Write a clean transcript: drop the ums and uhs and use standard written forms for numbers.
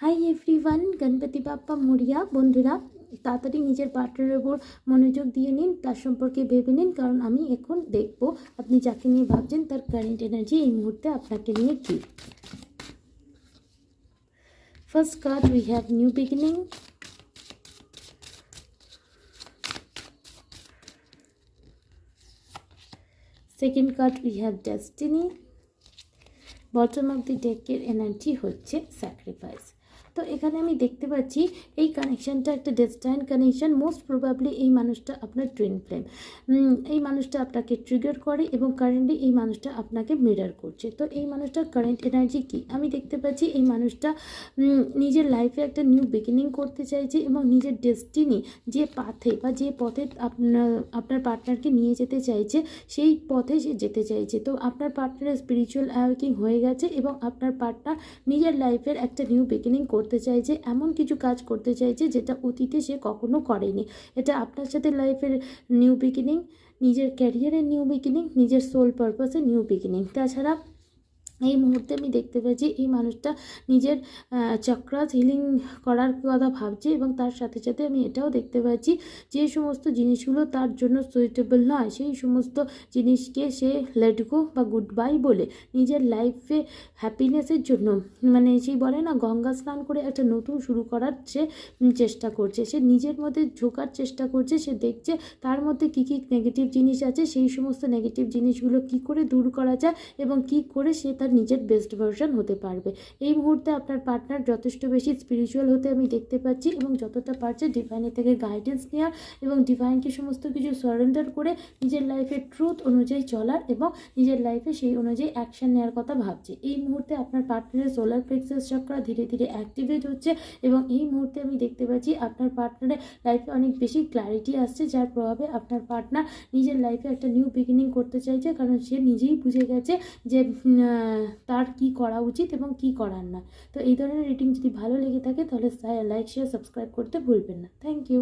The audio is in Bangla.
হাই এভরিওয়ান, গণপতি বাপ্পা মরিয়া। বন্ধুরা, তাড়াতাড়ি নিজের পার্টনারের ওপর মনোযোগ দিয়ে নিন, তার সম্পর্কে ভেবে নিন, কারণ আমি এখন দেখব আপনি যাকে নিয়ে ভাবছেন তার কারেন্ট এনার্জি এই মুহূর্তে আপনাকে নিয়ে কী। First card we have new beginning. Second card we have destiny. Bottom of the ডেকের এনার্জি হচ্ছে স্যাক্রিফাইস। তো এখানে আমি দেখতে পাচ্ছি এই কানেকশানটা একটা ডেস্টাইন কানেকশান। মোস্ট প্রবাবলি এই মানুষটা আপনার টুইন ফ্লেম। এই মানুষটা আপনাকে ট্রিগার করে এবং কারেন্টলি এই মানুষটা আপনাকে মিরার করছে। তো এই মানুষটার কারেন্ট এনার্জি কি আমি দেখতে পাচ্ছি, এই মানুষটা নিজের লাইফে একটা নিউ বিগিনিং করতে চাইছে এবং নিজের ডেস্টিনি যে পাথে বা যে পথে আপনার পার্টনারকে নিয়ে যেতে চাইছে সেই পথে সে যেতে চাইছে। তো আপনার পার্টনারের স্পিরিচুয়াল অ্যাওয়েকিং হয়ে গেছে এবং আপনার পার্টনার নিজের লাইফের একটা নিউ বিগিনিং করতে চাইছে, এমন কিছু কাজ করতে চাইছে যেটা অতীতে সে কখনো করেনি। এটা আপনার সাথে লাইফের নিউ বিগিনিং, নিজের ক্যারিয়ারের নিউ বিগিনিং, নিজের সোল পারপাসের নিউ বিগিনিং। তাছাড়া এই মুহূর্তে আমি দেখতে পাচ্ছি এই মানুষটা নিজের চক্রাস হিলিং করার কথা ভাবছে এবং তার সাথে সাথে আমি এটাও দেখতে পাচ্ছি যে সমস্ত জিনিসগুলো তার জন্য সুইটেবল নয় সেই সমস্ত জিনিসকে সে লেট গো বা গুড বাই বলে নিজের লাইফে হ্যাপিনেসের জন্য, মানে সেই বলে না গঙ্গা স্নান করে একটা নতুন শুরু করার সে চেষ্টা করছে। সে নিজের মধ্যে ঝোঁকার চেষ্টা করছে। সে দেখছে তার মধ্যে কী কী নেগেটিভ জিনিস আছে, সেই সমস্ত নেগেটিভ জিনিসগুলো কী করে দূর করা যায় এবং কী করে সে তার নিজের বেস্ট ভার্সন হতে পারবে। এই মুহূর্তে আপনার পার্টনার যথেষ্ট বেশি স্পিরিচুয়াল হতে আমি দেখতে পাচ্ছি এবং যতটা পারছে ডিভাইনের থেকে গাইডেন্স নেওয়ার এবং ডিভাইনকে সমস্ত কিছু সারেন্ডার করে নিজের লাইফের ট্রুথ অনুযায়ী চলার এবং নিজের লাইফে সেই অনুযায়ী অ্যাকশন নেওয়ার কথা ভাবছে। এই মুহূর্তে আপনার পার্টনারের সোলার প্লেক্সাস চক্র ধীরে ধীরে অ্যাক্টিভেট হচ্ছে এবং এই মুহূর্তে আমি দেখতে পাচ্ছি আপনার পার্টনারের লাইফে অনেক বেশি ক্ল্যারিটি আসছে, যার প্রভাবে আপনার পার্টনার নিজের লাইফে একটা নিউ বিগিনিং করতে চাইছে, কারণ সে নিজেই বুঝে গেছে যে তার কি করা উচিত এবং কি করার না। তো এই ধরনের রিডিং যদি ভালো লেগে থাকে তাহলে লাইক শেয়ার সাবস্ক্রাইব করতে ভুলবেন না। Thank you.